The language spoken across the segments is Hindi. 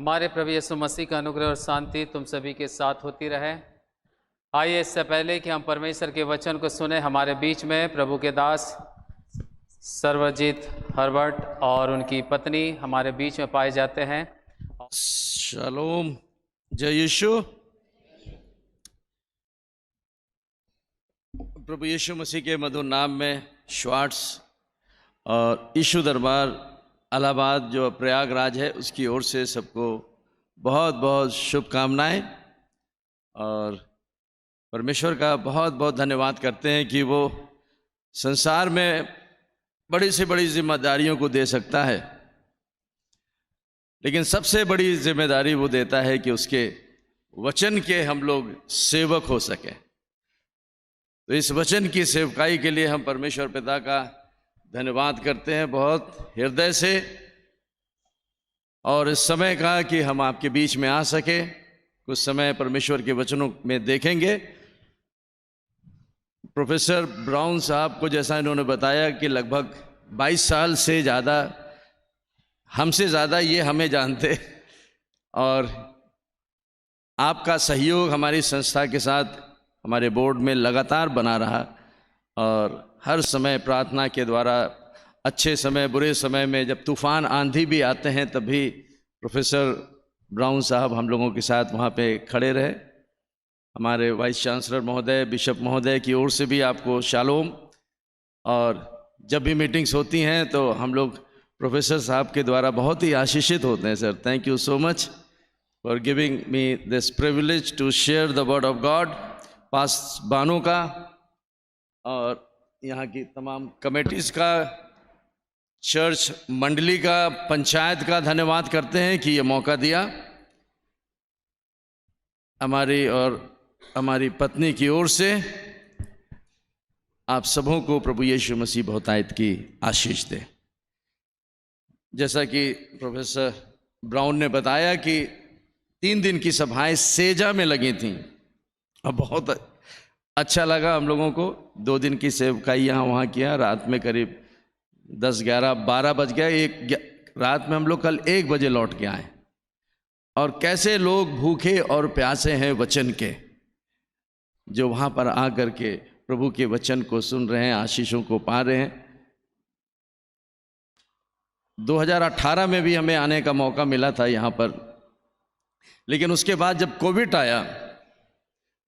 हमारे प्रभु यीशु मसीह का अनुग्रह और शांति तुम सभी के साथ होती रहे। आइए, इससे पहले कि हम परमेश्वर के वचन को सुने, हमारे बीच में प्रभु के दास सर्वजीत हर्बर्ट और उनकी पत्नी हमारे बीच में पाए जाते हैं। शालोम, जय यीशु। प्रभु यीशु मसीह के मधुर नाम में श्वार्ट्स और यीशु दरबार इलाहाबाद जो प्रयागराज है उसकी ओर से सबको बहुत बहुत शुभकामनाएं और परमेश्वर का बहुत बहुत धन्यवाद करते हैं कि वो संसार में बड़ी से बड़ी जिम्मेदारियों को दे सकता है, लेकिन सबसे बड़ी जिम्मेदारी वो देता है कि उसके वचन के हम लोग सेवक हो सकें। तो इस वचन की सेवकाई के लिए हम परमेश्वर पिता का धन्यवाद करते हैं बहुत हृदय से, और इस समय का कि हम आपके बीच में आ सके। कुछ समय परमेश्वर के वचनों में देखेंगे। प्रोफेसर ब्राउन साहब को जैसा इन्होंने बताया कि लगभग 22 साल से ज़्यादा, हमसे ज़्यादा ये हमें जानते, और आपका सहयोग हमारी संस्था के साथ हमारे बोर्ड में लगातार बना रहा, और हर समय प्रार्थना के द्वारा अच्छे समय बुरे समय में जब तूफ़ान आंधी भी आते हैं तब भी प्रोफेसर ब्राउन साहब हम लोगों के साथ वहाँ पे खड़े रहे। हमारे वाइस चांसलर महोदय, बिशप महोदय की ओर से भी आपको शालोम। और जब भी मीटिंग्स होती हैं तो हम लोग प्रोफेसर साहब के द्वारा बहुत ही आशीषित होते हैं। Sir, thank you so much for giving me this privilege to share the word of God. पास बानों का और यहाँ की तमाम कमेटीज़ का, चर्च मंडली का, पंचायत का धन्यवाद करते हैं कि ये मौका दिया। हमारी और हमारी पत्नी की ओर से आप सबों को प्रभु यीशु मसीह बहुतायत की आशीष दे। जैसा कि प्रोफेसर ब्राउन ने बताया कि 3 दिन की सभाएं सेजा में लगी थीं, और बहुत अच्छा लगा हम लोगों को। 2 दिन की सेवकाई यहाँ वहाँ किया। रात में करीब 10, 11, 12 बज गया। रात में हम लोग कल 1 बजे लौट के आए, और कैसे लोग भूखे और प्यासे हैं वचन के, जो वहाँ पर आकर के प्रभु के वचन को सुन रहे हैं, आशीषों को पा रहे हैं। 2018 में भी हमें आने का मौका मिला था यहाँ पर, लेकिन उसके बाद जब कोविड आया,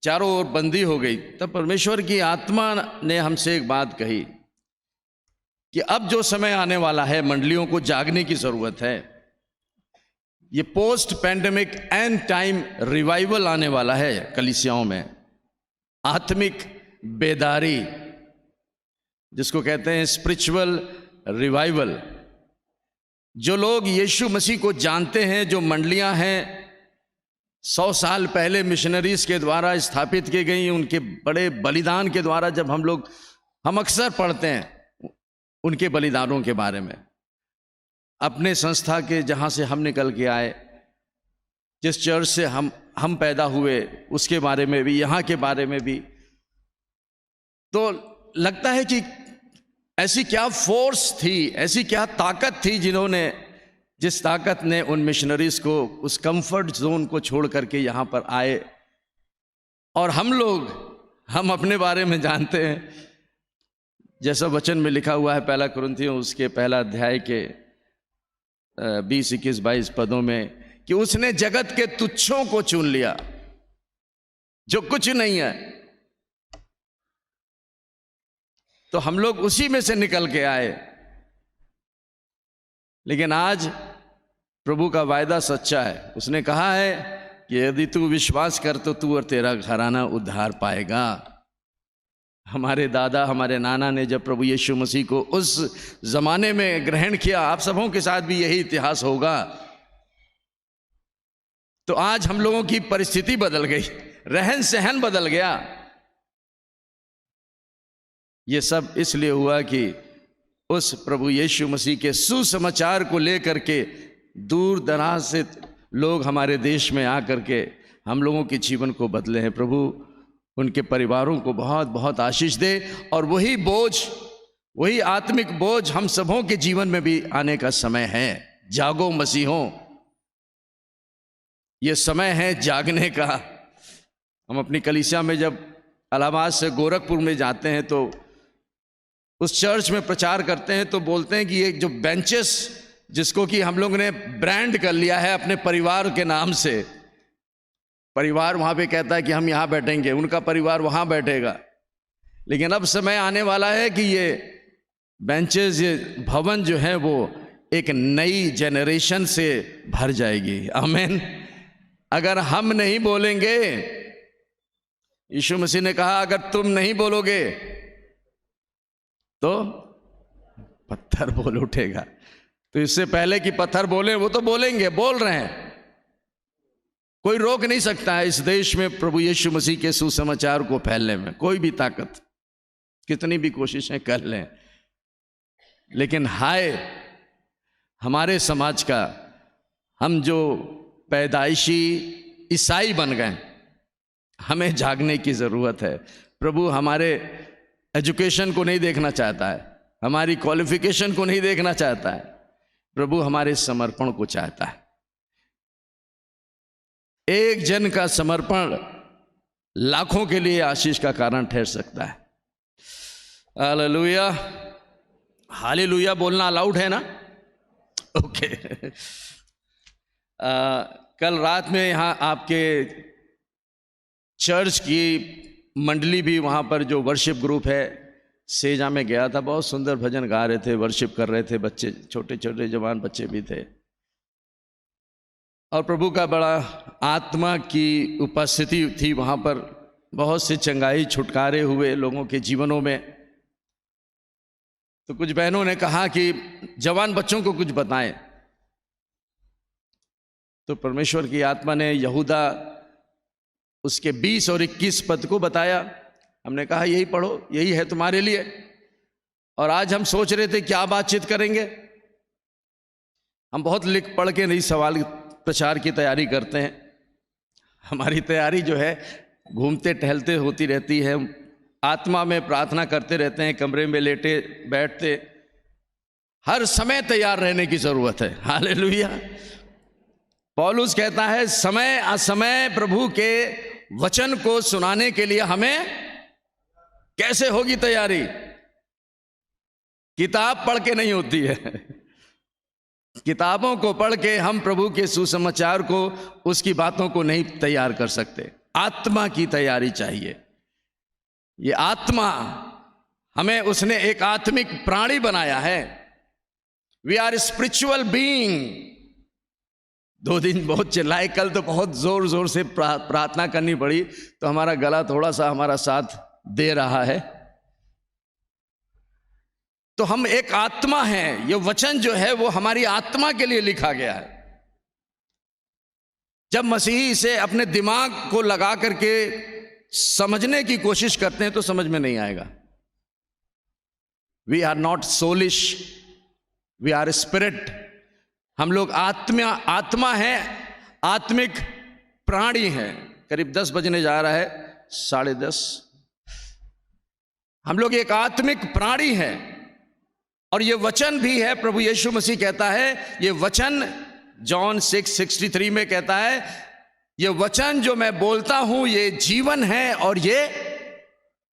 चारों ओर बंदी हो गई, तब परमेश्वर की आत्मा ने हमसे एक बात कही कि अब जो समय आने वाला है, मंडलियों को जागने की जरूरत है। ये post pandemic and time revival आने वाला है कलीसियाओं में, आत्मिक बेदारी जिसको कहते हैं स्पिरिचुअल रिवाइवल। जो लोग यीशु मसीह को जानते हैं, जो मंडलियां हैं 100 साल पहले मिशनरीज के द्वारा स्थापित की गई, उनके बड़े बलिदान के द्वारा, जब हम अक्सर पढ़ते हैं उनके बलिदानों के बारे में, अपने संस्था के जहाँ से हम निकल के आए, जिस चर्च से हम पैदा हुए, उसके बारे में भी, यहाँ के बारे में भी, तो लगता है कि ऐसी क्या फोर्स थी, ऐसी क्या ताकत थी जिस ताकत ने उन मिशनरीज को उस कंफर्ट जोन को छोड़ करके यहाँ पर आए। और हम अपने बारे में जानते हैं, जैसा वचन में लिखा हुआ है 1 कुरिन्थियों उसके 1 अध्याय के 20, 21, 22 पदों में, कि उसने जगत के तुच्छों को चुन लिया जो कुछ नहीं है। तो हम लोग उसी में से निकल के आए। लेकिन आज प्रभु का वायदा सच्चा है। उसने कहा है कि यदि तू विश्वास कर तो तू और तेरा घराना उद्धार पाएगा। हमारे दादा, हमारे नाना ने जब प्रभु यीशु मसीह को उस जमाने में ग्रहण किया, आप सबों के साथ भी यही इतिहास होगा। तो आज हम लोगों की परिस्थिति बदल गई, रहन सहन बदल गया। ये सब इसलिए हुआ कि उस प्रभु यीशु मसीह के सुसमाचार को लेकर के दूर दराज से लोग हमारे देश में आकर के हम लोगों के जीवन को बदले हैं। प्रभु उनके परिवारों को बहुत बहुत आशीष दे, और वही आत्मिक बोझ हम सबों के जीवन में भी आने का समय है। जागो मसीहों, ये समय है जागने का। हम अपनी कलीसिया में जब इलाहाबाद से गोरखपुर में जाते हैं तो उस चर्च में प्रचार करते हैं तो बोलते हैं कि ये जो बेंचेस जिसको कि हम लोग ने ब्रांड कर लिया है अपने परिवार के नाम से, परिवार वहाँ पे कहता है कि हम यहाँ बैठेंगे, उनका परिवार वहाँ बैठेगा, लेकिन अब समय आने वाला है कि ये बेंचेस, ये भवन जो है वो एक नई जनरेशन से भर जाएगी। आमीन। अगर हम नहीं बोलेंगे, यीशु मसीह ने कहा अगर तुम नहीं बोलोगे तो पत्थर बोल उठेगा। तो इससे पहले कि पत्थर बोले, वो तो बोलेंगे, बोल रहे हैं, कोई रोक नहीं सकता है इस देश में प्रभु यीशु मसीह के सुसमाचार को फैलने में, कोई भी ताकत कितनी भी कोशिशें कर लें। लेकिन हाय हमारे समाज का, हम जो पैदाइशी ईसाई बन गए, हमें जागने की ज़रूरत है। प्रभु हमारे एजुकेशन को नहीं देखना चाहता है, हमारी क्वालिफिकेशन को नहीं देखना चाहता है, प्रभु हमारे समर्पण को चाहता है। एक जन का समर्पण लाखों के लिए आशीष का कारण ठहर सकता है। हालेलुया। हालेलुया बोलना अलाउड है ना? ओके। कल रात में यहाँ आपके चर्च की मंडली भी, वहाँ पर जो वर्शिप ग्रुप है सेजा में गया था, बहुत सुंदर भजन गा रहे थे, वर्शिप कर रहे थे बच्चे, छोटे छोटे जवान बच्चे भी थे, और प्रभु का बड़ा आत्मा की उपस्थिति थी वहाँ पर। बहुत से चंगाई छुटकारे हुए लोगों के जीवनों में। तो कुछ बहनों ने कहा कि जवान बच्चों को कुछ बताएं, तो परमेश्वर की आत्मा ने यहूदा उसके 20 और 21 पद को बताया। हमने कहा यही पढ़ो, यही है तुम्हारे लिए। और आज हम सोच रहे थे क्या बातचीत करेंगे। हम बहुत लिख पढ़ के नहीं सवाल प्रचार की तैयारी करते हैं। हमारी तैयारी जो है घूमते टहलते होती रहती है, आत्मा में प्रार्थना करते रहते हैं, कमरे में लेटे बैठते, हर समय तैयार रहने की जरूरत है। हालेलुया। पौलुस कहता है समय असमय प्रभु के वचन को सुनाने के लिए हमें कैसे होगी तैयारी? किताब पढ़ के नहीं होती है। किताबों को पढ़ के हम प्रभु के सुसमाचार को, उसकी बातों को नहीं तैयार कर सकते। आत्मा की तैयारी चाहिए। ये आत्मा, हमें उसने एक आत्मिक प्राणी बनाया है। We are spiritual being. 2 दिन बहुत चिल्लाए, कल तो बहुत जोर जोर से प्रार्थना करनी पड़ी, तो हमारा गला थोड़ा सा हमारा साथ दे रहा है। तो हम एक आत्मा हैं। ये वचन जो है वो हमारी आत्मा के लिए लिखा गया है। जब मसीही इसे अपने दिमाग को लगा करके समझने की कोशिश करते हैं तो समझ में नहीं आएगा। We are not soulish, we are spirit. हम लोग आत्मा है, आत्मिक प्राणी हैं। करीब 10 बजने जा रहा है, 10:30। हम लोग एक आत्मिक प्राणी हैं। और ये वचन भी है, प्रभु यीशु मसीह कहता है, ये वचन जॉन 6:63 में कहता है, ये वचन जो मैं बोलता हूं ये जीवन है और ये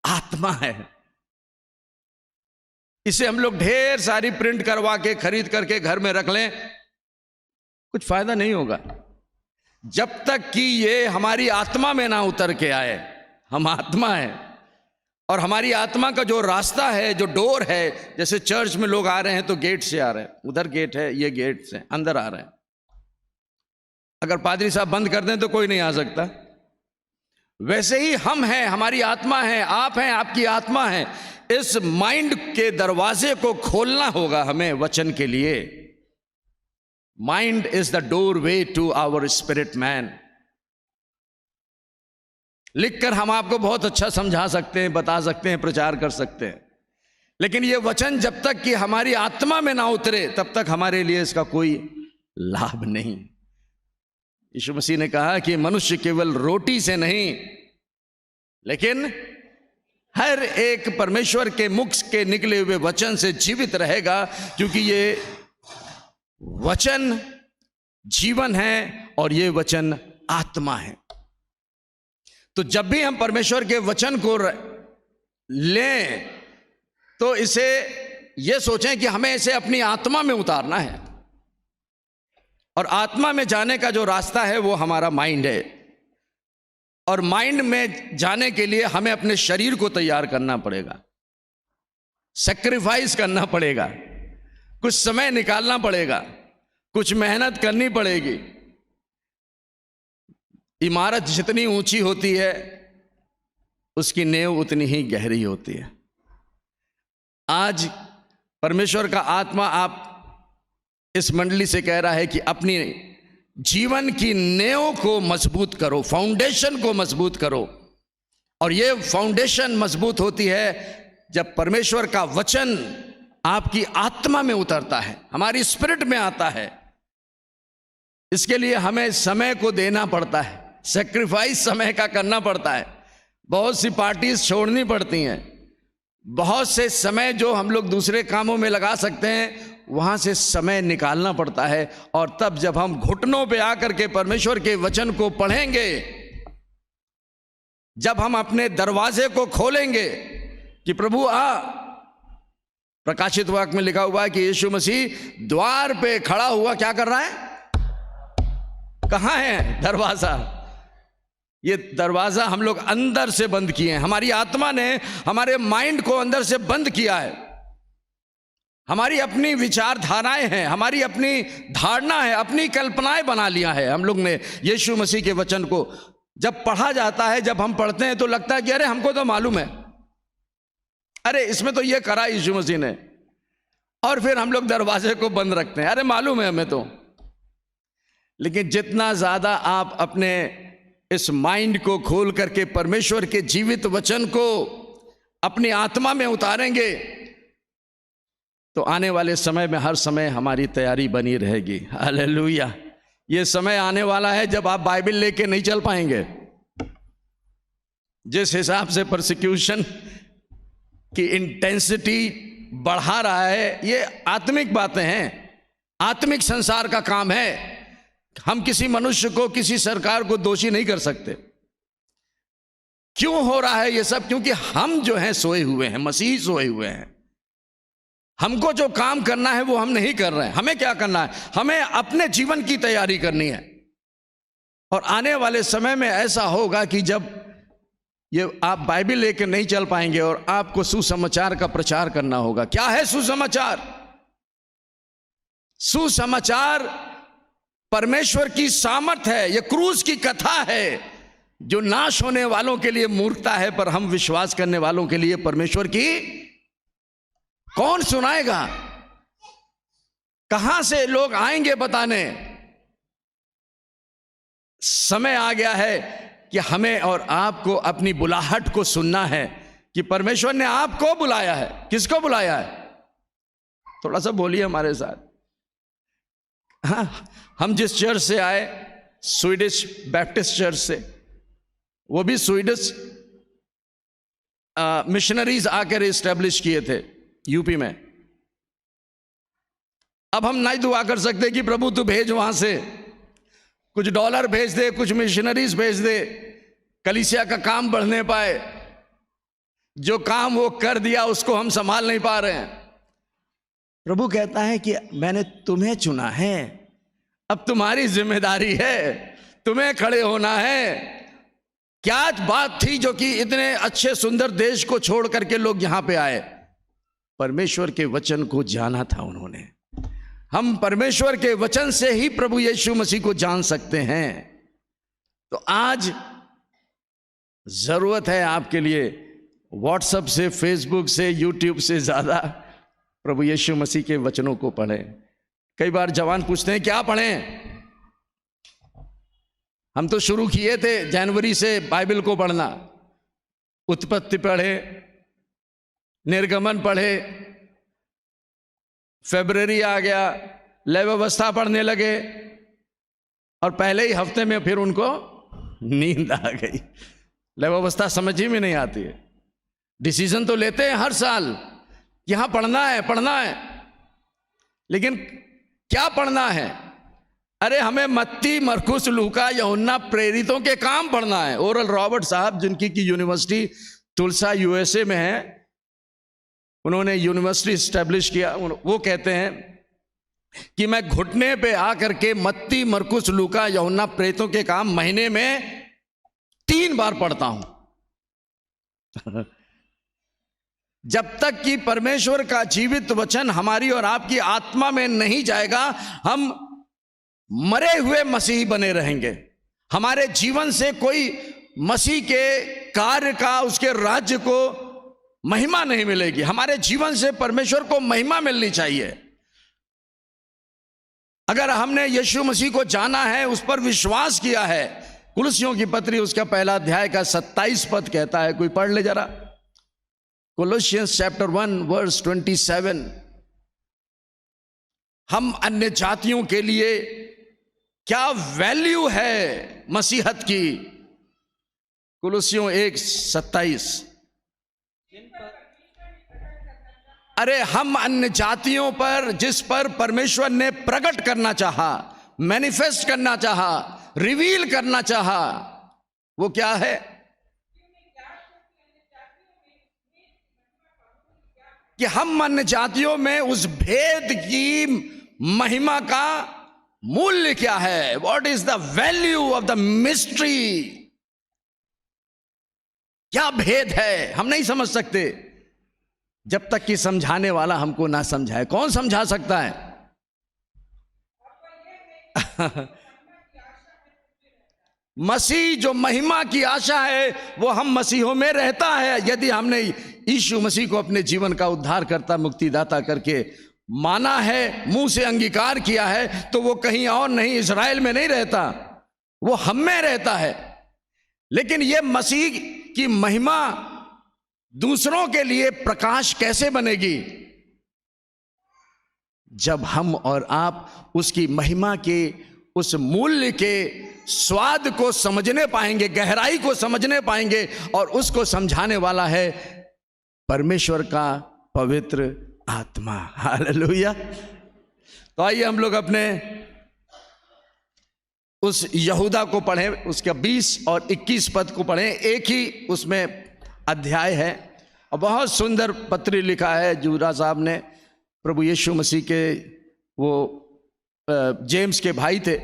आत्मा है। इसे हम लोग ढेर सारी प्रिंट करवा के खरीद करके घर में रख लें, कुछ फायदा नहीं होगा जब तक कि ये हमारी आत्मा में ना उतर के आए। हम आत्मा है, और हमारी आत्मा का जो रास्ता है, जो डोर है, जैसे चर्च में लोग आ रहे हैं तो गेट से आ रहे हैं, उधर गेट है, ये गेट से अंदर आ रहे हैं। अगर पादरी साहब बंद कर दें तो कोई नहीं आ सकता। वैसे ही हम हैं, हमारी आत्मा है, आप हैं, आपकी आत्मा है। इस माइंड के दरवाजे को खोलना होगा हमें वचन के लिए। Mind is the doorway to our spirit man. लिखकर हम आपको बहुत अच्छा समझा सकते हैं, बता सकते हैं, प्रचार कर सकते हैं, लेकिन ये वचन जब तक कि हमारी आत्मा में ना उतरे तब तक हमारे लिए इसका कोई लाभ नहीं। यीशु मसीह ने कहा कि मनुष्य केवल रोटी से नहीं, लेकिन हर एक परमेश्वर के मुख के निकले हुए वचन से जीवित रहेगा, क्योंकि ये वचन जीवन है और ये वचन आत्मा है। तो जब भी हम परमेश्वर के वचन को लें तो इसे यह सोचें कि हमें इसे अपनी आत्मा में उतारना है, और आत्मा में जाने का जो रास्ता है वो हमारा माइंड है, और माइंड में जाने के लिए हमें अपने शरीर को तैयार करना पड़ेगा, सैक्रिफाइस करना पड़ेगा, कुछ समय निकालना पड़ेगा, कुछ मेहनत करनी पड़ेगी। इमारत जितनी ऊंची होती है उसकी नींव उतनी ही गहरी होती है। आज परमेश्वर का आत्मा आप इस मंडली से कह रहा है कि अपनी जीवन की नींव को मजबूत करो, फाउंडेशन को मजबूत करो। और ये फाउंडेशन मजबूत होती है जब परमेश्वर का वचन आपकी आत्मा में उतरता है, हमारी स्पिरिट में आता है। इसके लिए हमें समय को देना पड़ता है, सैक्रिफाइस समय का करना पड़ता है, बहुत सी पार्टीज छोड़नी पड़ती हैं, बहुत से समय जो हम लोग दूसरे कामों में लगा सकते हैं वहां से समय निकालना पड़ता है। और तब जब हम घुटनों पे आकर के परमेश्वर के वचन को पढ़ेंगे, जब हम अपने दरवाजे को खोलेंगे कि प्रभु आ, प्रकाशित वाक्य में लिखा हुआ है कि यीशु मसीह द्वार पे खड़ा हुआ क्या कर रहा है? कहां है दरवाजा? ये दरवाजा हम लोग अंदर से बंद किए हैं, हमारी आत्मा ने हमारे माइंड को अंदर से बंद किया है। हमारी अपनी विचारधाराएं हैं, हमारी अपनी धारणा है, अपनी कल्पनाएं बना लिया है हम लोग ने। यीशु मसीह के वचन को जब पढ़ा जाता है, जब हम पढ़ते हैं तो लगता है कि अरे हमको तो मालूम है, अरे इसमें तो ये करा यीशु मसीह ने, और फिर हम लोग दरवाजे को बंद रखते हैं, अरे मालूम है हमें तो। लेकिन जितना ज्यादा आप अपने इस माइंड को खोल करके परमेश्वर के जीवित वचन को अपनी आत्मा में उतारेंगे तो आने वाले समय में हर समय हमारी तैयारी बनी रहेगी। हालेलुया। ये समय आने वाला है जब आप बाइबल लेके नहीं चल पाएंगे। जिस हिसाब से परसिक्यूशन की इंटेंसिटी बढ़ा रहा है, ये आत्मिक बातें हैं, आत्मिक संसार का काम है। हम किसी मनुष्य को, किसी सरकार को दोषी नहीं कर सकते। क्यों हो रहा है ये सब? क्योंकि हम जो हैं सोए हुए हैं, मसीह सोए हुए हैं। हमको जो काम करना है वो हम नहीं कर रहे हैं। हमें क्या करना है? हमें अपने जीवन की तैयारी करनी है। और आने वाले समय में ऐसा होगा कि जब ये आप बाइबल लेकर नहीं चल पाएंगे और आपको सुसमाचार का प्रचार करना होगा। क्या है सुसमाचार? सुसमाचार परमेश्वर की सामर्थ है, ये क्रूस की कथा है जो नाश होने वालों के लिए मूर्खता है, पर हम विश्वास करने वालों के लिए परमेश्वर की। कौन सुनाएगा? कहां से लोग आएंगे बताने? समय आ गया है कि हमें और आपको अपनी बुलाहट को सुनना है कि परमेश्वर ने आपको बुलाया है। किसको बुलाया है? थोड़ा सा बोलिए हमारे साथ। हाँ, हम जिस चर्च से आए, स्वीडिश बैप्टिस्ट चर्च से, वो भी स्वीडिश मिशनरीज आकर इस्टेब्लिश किए थे यूपी में। अब हम नहीं दुआ कर सकते कि प्रभु तू भेज वहां से, कुछ डॉलर भेज दे, कुछ मिशनरीज भेज दे, कलीसिया का काम बढ़ने पाए। जो काम वो कर दिया उसको हम संभाल नहीं पा रहे हैं। प्रभु कहता है कि मैंने तुम्हें चुना है, अब तुम्हारी जिम्मेदारी है, तुम्हें खड़े होना है। क्या बात थी जो कि इतने अच्छे सुंदर देश को छोड़ करके लोग यहां पे आए? परमेश्वर के वचन को जाना था उन्होंने। हम परमेश्वर के वचन से ही प्रभु यीशु मसीह को जान सकते हैं। तो आज जरूरत है आपके लिए व्हाट्सएप से, फेसबुक से, यूट्यूब से ज्यादा प्रभु यीशु मसीह के वचनों को पढ़ें। कई बार जवान पूछते हैं क्या पढ़ें? हम तो शुरू किए थे जनवरी से बाइबल को पढ़ना। उत्पत्ति पढ़े, निर्गमन पढ़े, फरवरी आ गया, लय व्यवस्था पढ़ने लगे, और पहले ही हफ्ते में फिर उनको नींद आ गई। लय व्यवस्था समझ ही में नहीं आती है। डिसीजन तो लेते हैं हर साल, यहां पढ़ना है, पढ़ना है, लेकिन क्या पढ़ना है? अरे हमें मत्ती, मरकुस, लूका, यूहन्ना प्रेरितों के काम पढ़ना है। ओरल रॉबर्ट साहब, जिनकी की यूनिवर्सिटी तुलसा यूएसए में है, उन्होंने यूनिवर्सिटी स्टैब्लिश किया। वो कहते हैं कि मैं घुटने पे आकर के मत्ती, मरकुस, लूका, यूहन्ना प्रेरितों के काम महीने में 3 बार पढ़ता हूं। जब तक कि परमेश्वर का जीवित वचन हमारी और आपकी आत्मा में नहीं जाएगा, हम मरे हुए मसीही बने रहेंगे। हमारे जीवन से कोई मसीह के कार्य का, उसके राज्य को महिमा नहीं मिलेगी। हमारे जीवन से परमेश्वर को महिमा मिलनी चाहिए। अगर हमने यीशु मसीह को जाना है, उस पर विश्वास किया है, कुलुस्सियों की पत्री उसका 1 अध्याय का 27 पद कहता है, कोई पढ़ ले जरा, कोलोसियंस चैप्टर 1 वर्स 27। हम अन्य जातियों के लिए क्या वैल्यू है मसीहत की, कुलुस्सियों 1:27। अरे हम अन्य जातियों पर, जिस पर परमेश्वर ने प्रकट करना चाहा, मैनिफेस्ट करना चाहा, रिवील करना चाहा, वो क्या है कि हम अन्य जातियों में उस भेद की महिमा का मूल्य क्या है। What is the value of the mystery. क्या भेद है हम नहीं समझ सकते जब तक कि समझाने वाला हमको ना समझाए। कौन समझा सकता है? मसीह जो महिमा की आशा है वो हम मसीहों में रहता है। यदि हमने यीशु मसीह को अपने जीवन का उद्धारकर्ता, मुक्तिदाता करके माना है, मुंह से अंगीकार किया है, तो वो कहीं और नहीं, इज़राइल में नहीं रहता, वो हम में रहता है। लेकिन ये मसीह की महिमा दूसरों के लिए प्रकाश कैसे बनेगी? जब हम और आप उसकी महिमा के उस मूल्य के स्वाद को समझने पाएंगे, गहराई को समझने पाएंगे, और उसको समझाने वाला है परमेश्वर का पवित्र आत्मा। हालेलुया। तो आइए हम लोग अपने उस यहूदा को पढ़ें, उसका 20 और 21 पद को पढ़ें। एक ही उसमें अध्याय है और बहुत सुंदर पत्री लिखा है जूरा साहब ने। प्रभु यीशु मसीह के वो जेम्स के भाई थे,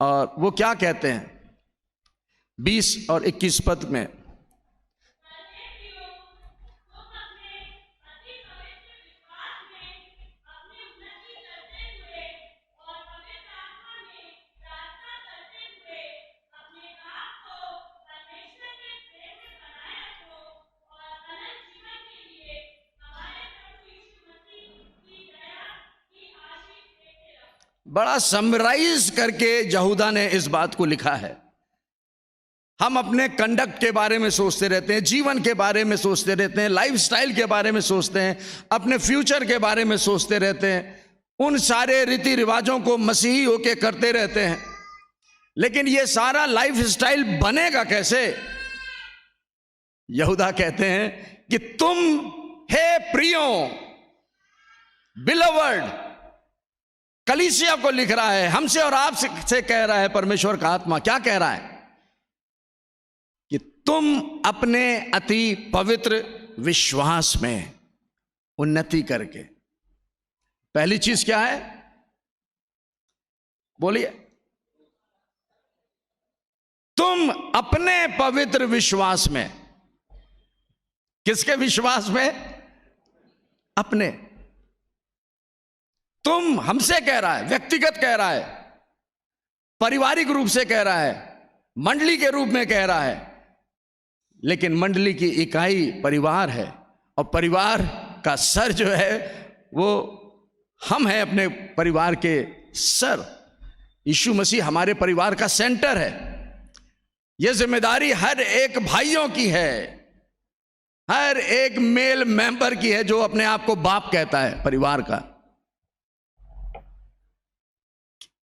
और वो क्या कहते हैं 20 और 21 पद में, बड़ा समराइज करके यहूदा ने इस बात को लिखा है। हम अपने कंडक्ट के बारे में सोचते रहते हैं, जीवन के बारे में सोचते रहते हैं, लाइफस्टाइल के बारे में सोचते हैं, अपने फ्यूचर के बारे में सोचते रहते हैं, उन सारे रीति रिवाजों को मसीही होके करते रहते हैं। लेकिन ये सारा लाइफस्टाइल बनेगा कैसे? यहूदा कहते हैं कि तुम हे प्रियो, बिलवर्ड, कलीसिया को लिख रहा है, हमसे और आपसे कह रहा है परमेश्वर का आत्मा। क्या कह रहा है? कि तुम अपने अति पवित्र विश्वास में उन्नति करके, पहली चीज क्या है बोलिए, तुम अपने पवित्र विश्वास में, किसके विश्वास में? अपने। तुम हमसे कह रहा है, व्यक्तिगत कह रहा है, पारिवारिक रूप से कह रहा है, मंडली के रूप में कह रहा है। लेकिन मंडली की इकाई परिवार है, और परिवार का सर जो है वो हम हैं, अपने परिवार के सर। यीशु मसीह हमारे परिवार का सेंटर है। यह जिम्मेदारी हर एक भाइयों की है, हर एक मेल मेंबर की है जो अपने आप को बाप कहता है परिवार का।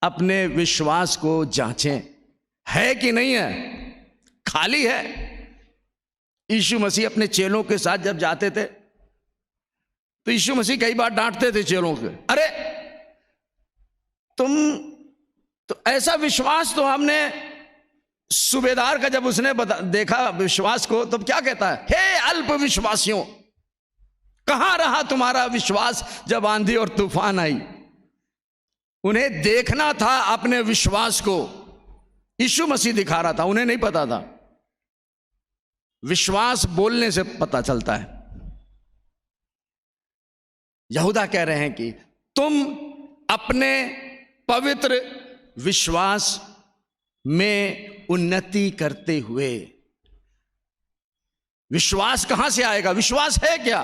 अपने विश्वास को जांचें, है कि नहीं है, खाली है। यीशु मसीह अपने चेलों के साथ जब जाते थे तो यीशु मसीह कई बार डांटते थे चेलों के, अरे तुम तो ऐसा विश्वास तो हमने सूबेदार का जब उसने देखा विश्वास को, तब क्या कहता है, हे अल्प विश्वासियों, कहां रहा तुम्हारा विश्वास जब आंधी और तूफान आई। उन्हें देखना था अपने विश्वास को, यीशु मसीह दिखा रहा था, उन्हें नहीं पता था। विश्वास बोलने से पता चलता है। यहूदा कह रहे हैं कि तुम अपने पवित्र विश्वास में उन्नति करते हुए। विश्वास कहां से आएगा? विश्वास है क्या?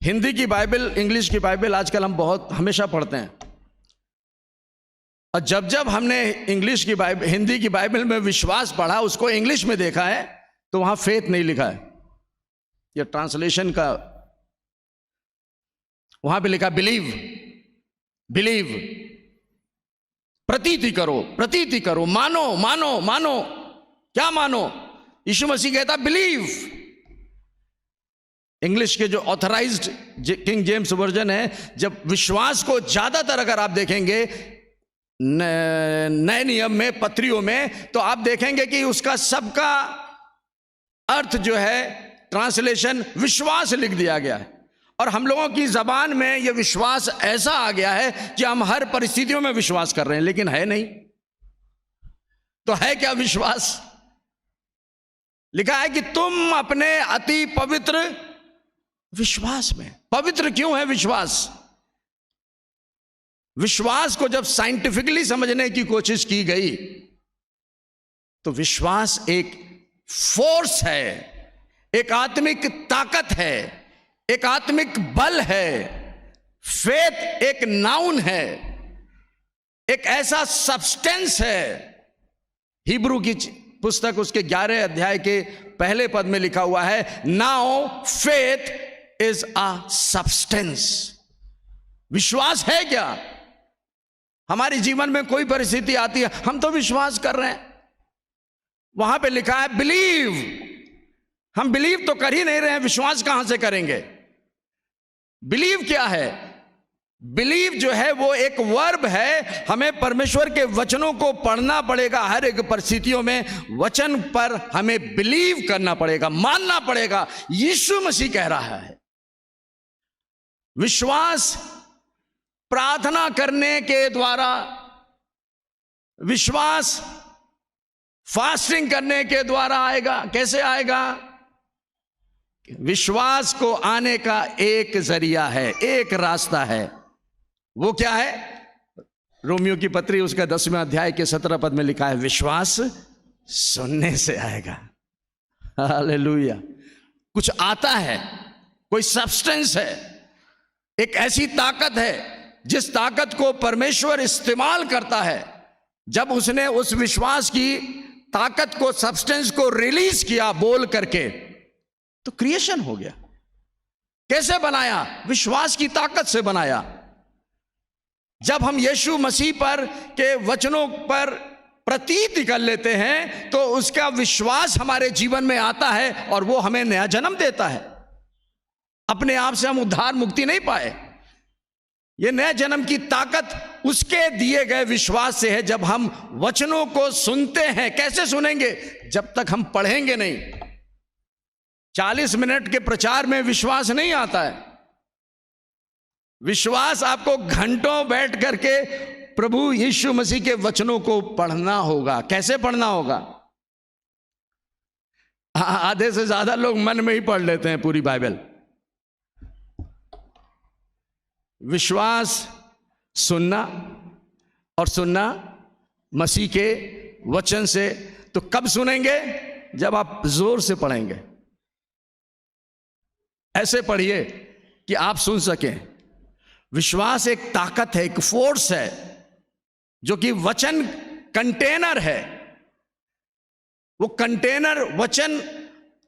हिंदी की बाइबल, इंग्लिश की बाइबल आजकल हम बहुत हमेशा पढ़ते हैं, और जब जब हमने इंग्लिश की बाइबल, हिंदी की बाइबल में विश्वास पढ़ा, उसको इंग्लिश में देखा है, तो वहां फेथ नहीं लिखा है। यह ट्रांसलेशन का, वहां पे लिखा बिलीव, बिलीव, प्रतीति करो, प्रतीति करो, मानो, मानो, मानो। क्या मानो? यीशु मसीह कहता बिलीव। इंग्लिश के जो ऑथराइज्ड किंग जेम्स वर्जन है, जब विश्वास को ज्यादातर अगर आप देखेंगे नए नियम में, पत्रियों में, तो आप देखेंगे कि उसका सबका अर्थ जो है, ट्रांसलेशन विश्वास लिख दिया गया है। और हम लोगों की जबान में यह विश्वास ऐसा आ गया है कि हम हर परिस्थितियों में विश्वास कर रहे हैं, लेकिन है नहीं। तो है क्या विश्वास? लिखा है कि तुम अपने अति पवित्र विश्वास में। पवित्र क्यों है विश्वास? विश्वास को जब साइंटिफिकली समझने की कोशिश की गई, तो विश्वास एक फोर्स है, एक आत्मिक ताकत है, एक आत्मिक बल है। फेथ एक नाउन है, एक ऐसा सब्सटेंस है। हिब्रू की पुस्तक उसके 11 अध्याय के पहले पद में लिखा हुआ है, now faith is a substance. विश्वास है क्या? हमारे जीवन में कोई परिस्थिति आती है, हम तो विश्वास कर रहे हैं, वहां पे लिखा है बिलीव। हम बिलीव तो कर ही नहीं रहे हैं, विश्वास कहां से करेंगे? बिलीव क्या है? बिलीव जो है वो एक वर्ब है। हमें परमेश्वर के वचनों को पढ़ना पड़ेगा, हर एक परिस्थितियों में वचन पर हमें बिलीव करना पड़ेगा, मानना पड़ेगा। यीशु मसीह कह रहा है विश्वास प्रार्थना करने के द्वारा, विश्वास फास्टिंग करने के द्वारा आएगा। कैसे आएगा? विश्वास को आने का एक जरिया है, एक रास्ता है। वो क्या है? रोमियो की पत्री उसका 10वें अध्याय के 17 पद में लिखा है, विश्वास सुनने से आएगा। हालेलुया। कुछ आता है, कोई सब्सटेंस है, एक ऐसी ताकत है जिस ताकत को परमेश्वर इस्तेमाल करता है। जब उसने उस विश्वास की ताकत को, सब्सटेंस को रिलीज किया बोल करके, तो क्रिएशन हो गया। कैसे बनाया? विश्वास की ताकत से बनाया। जब हम यीशु मसीह पर के वचनों पर प्रतीति कर लेते हैं, तो उसका विश्वास हमारे जीवन में आता है और वो हमें नया जन्म देता है। अपने आप से हम उद्धार मुक्ति नहीं पाए। ये नए जन्म की ताकत उसके दिए गए विश्वास से है। जब हम वचनों को सुनते हैं, कैसे सुनेंगे? जब तक हम पढ़ेंगे नहीं। 40 मिनट के प्रचार में विश्वास नहीं आता है। विश्वास आपको घंटों बैठ करके प्रभु यीशु मसीह के वचनों को पढ़ना होगा। कैसे पढ़ना होगा? आधे से ज्यादा लोग मन में ही पढ़ लेते हैं पूरी बाइबल। विश्वास सुनना, और सुनना मसीह के वचन से। तो कब सुनेंगे? जब आप जोर से पढ़ेंगे। ऐसे पढ़िए कि आप सुन सकें। विश्वास एक ताकत है, एक फोर्स है, जो कि वचन कंटेनर है। वो कंटेनर वचन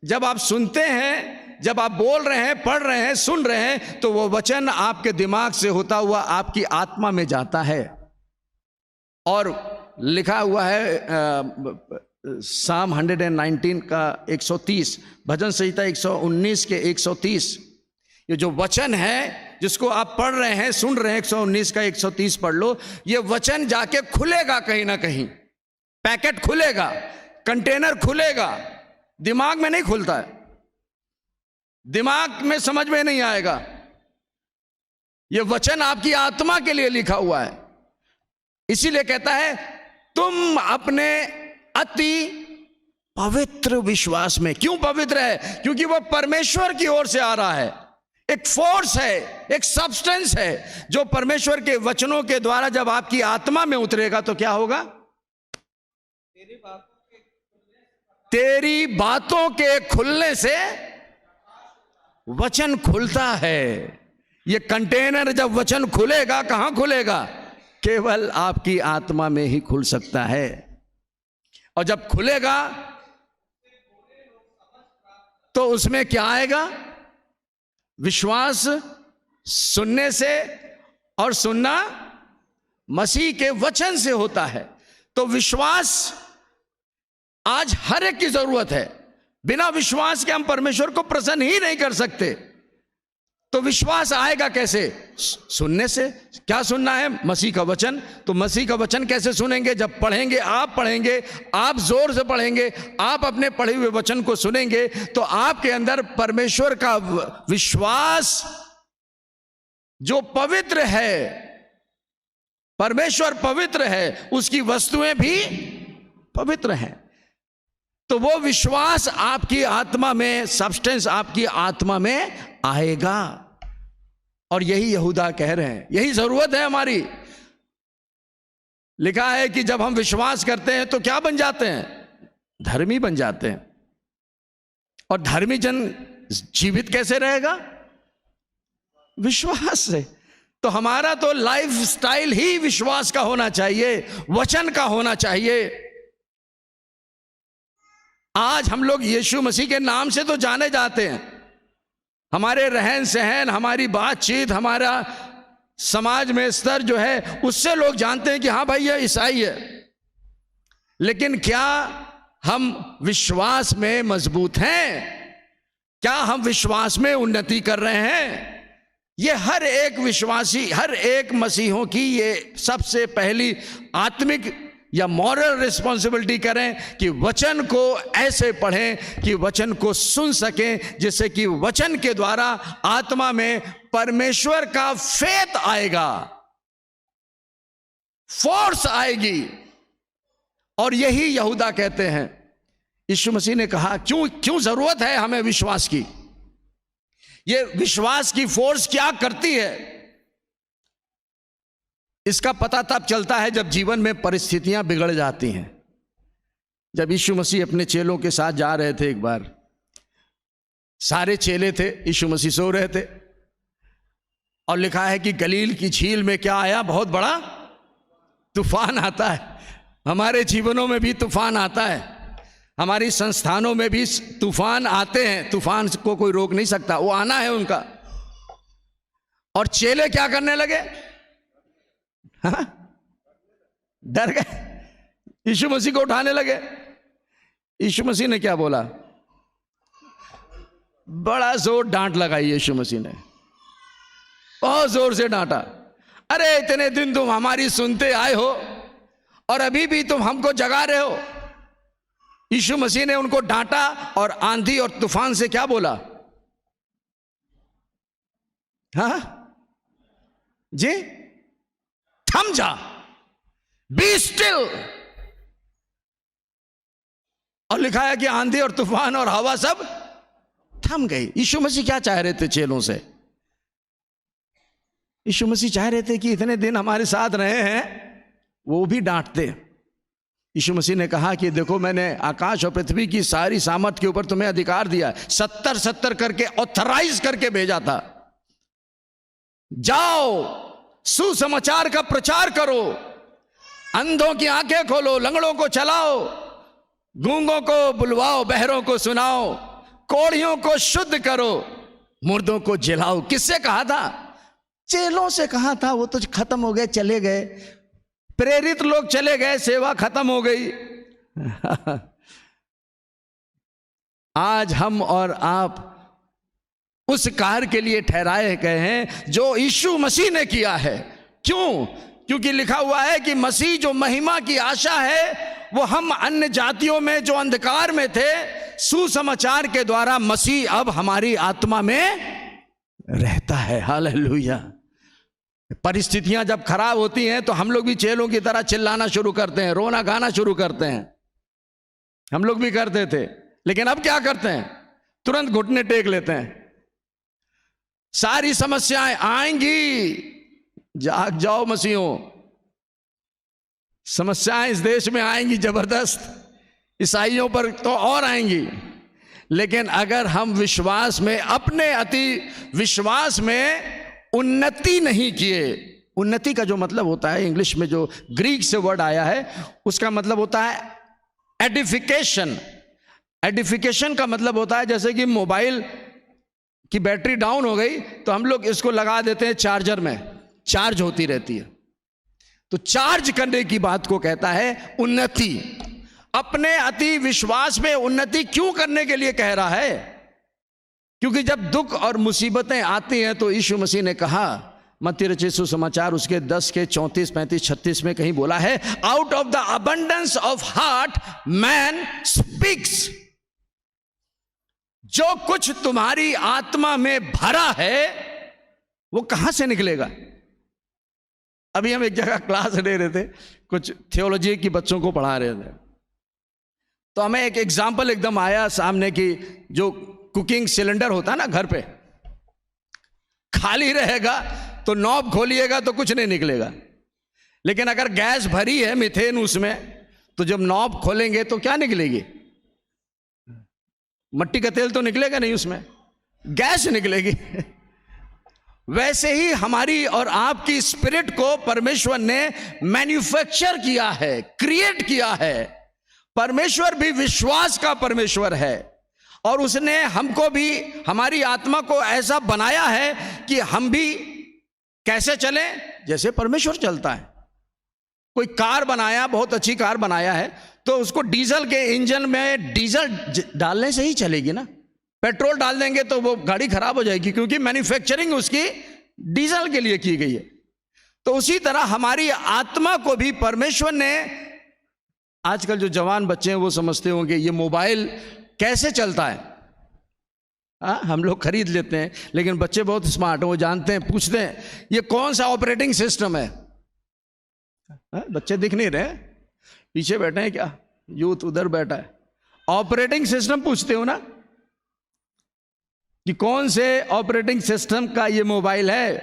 जब आप सुनते हैं, जब आप बोल रहे हैं, पढ़ रहे हैं, सुन रहे हैं, तो वो वचन आपके दिमाग से होता हुआ आपकी आत्मा में जाता है। और लिखा हुआ है साम 119 का 130, भजन संहिता 119 के 130, ये जो वचन है जिसको आप पढ़ रहे हैं, सुन रहे हैं, 119 का 130 पढ़ लो, ये वचन जाके खुलेगा कहीं ना कहीं, पैकेट खुलेगा, कंटेनर खुलेगा, दिमाग में नहीं खुलता है, दिमाग में समझ में नहीं आएगा। ये वचन आपकी आत्मा के लिए लिखा हुआ है। इसीलिए कहता है तुम अपने अति पवित्र विश्वास में। क्यों पवित्र है? क्योंकि वह परमेश्वर की ओर से आ रहा है, एक फोर्स है, एक सब्सटेंस है जो परमेश्वर के वचनों के द्वारा जब आपकी आत्मा में उतरेगा तो क्या होगा? तेरी बातों के खुलने से वचन खुलता है। ये कंटेनर जब वचन खुलेगा, कहां खुलेगा? केवल आपकी आत्मा में ही खुल सकता है। और जब खुलेगा तो उसमें क्या आएगा? विश्वास सुनने से, और सुनना मसीह के वचन से होता है। तो विश्वास आज हर एक की जरूरत है। बिना विश्वास के हम परमेश्वर को प्रसन्न ही नहीं कर सकते। तो विश्वास आएगा कैसे? सुनने से। क्या सुनना है? मसीह का वचन। तो मसीह का वचन कैसे सुनेंगे? जब पढ़ेंगे, आप जोर से पढ़ेंगे, आप अपने पढ़े हुए वचन को सुनेंगे तो आपके अंदर परमेश्वर का विश्वास जो पवित्र है, परमेश्वर पवित्र है, उसकी वस्तुएं भी पवित्र हैं। तो वो विश्वास आपकी आत्मा में, सब्सटेंस आपकी आत्मा में आएगा। और यही यहूदा कह रहे हैं, यही जरूरत है हमारी। लिखा है कि जब हम विश्वास करते हैं तो क्या बन जाते हैं? धर्मी बन जाते हैं। और धर्मी जन जीवित कैसे रहेगा? विश्वास से। तो हमारा तो लाइफ स्टाइल ही विश्वास का होना चाहिए, वचन का होना चाहिए। आज हम लोग यीशु मसीह के नाम से तो जाने जाते हैं। हमारे रहन सहन, हमारी बातचीत, हमारा समाज में स्तर जो है, उससे लोग जानते हैं कि हाँ भाई ये ईसाई है। लेकिन क्या हम विश्वास में मजबूत हैं? क्या हम विश्वास में उन्नति कर रहे हैं? ये हर एक विश्वासी, हर एक मसीहों की ये सबसे पहली आत्मिक या मॉरल रिस्पॉन्सिबिलिटी करें कि वचन को ऐसे पढ़ें कि वचन को सुन सकें, जिससे कि वचन के द्वारा आत्मा में परमेश्वर का फेथ आएगा, फोर्स आएगी। और यही यहूदा कहते हैं। यीशु मसीह ने कहा क्यों जरूरत है हमें विश्वास की? ये विश्वास की फोर्स क्या करती है? इसका पता तब चलता है जब जीवन में परिस्थितियां बिगड़ जाती हैं। जब यीशु मसीह अपने चेलों के साथ जा रहे थे, एक बार सारे चेले थे, यीशु मसीह सो रहे थे, और लिखा है कि गलील की झील में क्या आया? बहुत बड़ा तूफान आता है। हमारे जीवनों में भी तूफान आता है, हमारी संस्थानों में भी तूफान आते हैं। तूफान को कोई रोक नहीं सकता, वो आना है उनका। और चेले क्या करने लगे? हाँ? डर गए, यीशु मसीह को उठाने लगे। यीशु मसीह ने क्या बोला? बड़ा जोर डांट लगाई यीशु मसीह ने, बहुत जोर से डांटा। अरे इतने दिन तुम हमारी सुनते आए हो और अभी भी तुम हमको जगा रहे हो। यीशु मसीह ने उनको डांटा और आंधी और तूफान से क्या बोला? हाँ जी, थम जा, बी स्टिल। और लिखा है कि आंधी और तूफान और हवा सब थम गई। यीशु मसीह क्या चाह रहे थे चेलों से? यीशु मसीह चाह रहे थे कि इतने दिन हमारे साथ रहे हैं, वो भी डांटते। यीशु मसीह ने कहा कि देखो, मैंने आकाश और पृथ्वी की सारी सामर्थ के ऊपर तुम्हें अधिकार दिया, 70 करके ऑथराइज करके भेजा था। जाओ, सुसमाचार का प्रचार करो, अंधों की आंखें खोलो, लंगड़ों को चलाओ, गूंगों को बुलवाओ, बहरों को सुनाओ, कोढ़ियों को शुद्ध करो, मुर्दों को जिलाओ। किससे कहा था? चेलों से कहा था। वो तो खत्म हो गए, चले गए, प्रेरित लोग चले गए, सेवा खत्म हो गई। आज हम और आप उस कार्य के लिए ठहराए गए हैं जो यीशु मसीह ने किया है। क्यों? क्योंकि लिखा हुआ है कि मसीह जो महिमा की आशा है, वो हम अन्य जातियों में जो अंधकार में थे, सुसमाचार के द्वारा मसीह अब हमारी आत्मा में रहता है। हालेलुया। परिस्थितियां जब खराब होती हैं तो हम लोग भी चेलों की तरह चिल्लाना शुरू करते हैं, रोना गाना शुरू करते हैं। हम लोग भी करते थे, लेकिन अब क्या करते हैं? तुरंत घुटने टेक लेते हैं। सारी समस्याएं आएंगी, जाग जाओ मसीहों। समस्याएं इस देश में आएंगी जबरदस्त, ईसाइयों पर तो और आएंगी, लेकिन अगर हम विश्वास में, अपने अति विश्वास में उन्नति नहीं किए। उन्नति का जो मतलब होता है, इंग्लिश में जो ग्रीक से वर्ड आया है, उसका मतलब होता है एडिफिकेशन। एडिफिकेशन का मतलब होता है जैसे कि मोबाइल की बैटरी डाउन हो गई तो हम लोग इसको लगा देते हैं चार्जर में, चार्ज होती रहती है। तो चार्ज करने की बात को कहता है उन्नति। अपने अति विश्वास में उन्नति क्यों करने के लिए कह रहा है? क्योंकि जब दुख और मुसीबतें आती हैं तो यीशु मसीह ने कहा, मत्ती रचित सुसमाचार उसके 10 के 34, 35, 36 में कहीं बोला है, out of the abundance of heart man speaks. जो कुछ तुम्हारी आत्मा में भरा है वो कहां से निकलेगा? अभी हम एक जगह क्लास ले रहे थे, कुछ थियोलॉजी की बच्चों को पढ़ा रहे थे, तो हमें एक एग्जाम्पल एकदम आया सामने की, जो कुकिंग सिलेंडर होता है ना घर पे, खाली रहेगा तो नॉब खोलिएगा तो कुछ नहीं निकलेगा, लेकिन अगर गैस भरी है मीथेन उसमें, तो जब नॉब खोलेंगे तो क्या निकलेगी? मट्टी का तेल तो निकलेगा नहीं, उसमें गैस निकलेगी। वैसे ही हमारी और आपकी स्पिरिट को परमेश्वर ने मैन्युफैक्चर किया है, क्रिएट किया है। परमेश्वर भी विश्वास का परमेश्वर है और उसने हमको भी, हमारी आत्मा को ऐसा बनाया है कि हम भी कैसे चलें? जैसे परमेश्वर चलता है। कोई कार बनाया, बहुत अच्छी कार बनाया है, तो उसको डीजल के इंजन में डीजल डालने से ही चलेगी ना। पेट्रोल डाल देंगे तो वो गाड़ी खराब हो जाएगी, क्योंकि मैन्युफैक्चरिंग उसकी डीजल के लिए की गई है। तो उसी तरह हमारी आत्मा को भी परमेश्वर ने, आजकल जो जवान बच्चे हैं वो समझते होंगे ये मोबाइल कैसे चलता है। हम लोग खरीद लेते हैं, लेकिन बच्चे बहुत स्मार्ट हैं, वो जानते हैं, पूछते हैं ये कौन सा ऑपरेटिंग सिस्टम है। बच्चे दिख नहीं रहे, पीछे बैठे हैं क्या, यूथ उधर बैठा है। ऑपरेटिंग सिस्टम पूछते हो ना, कि कौन से ऑपरेटिंग सिस्टम का ये मोबाइल है।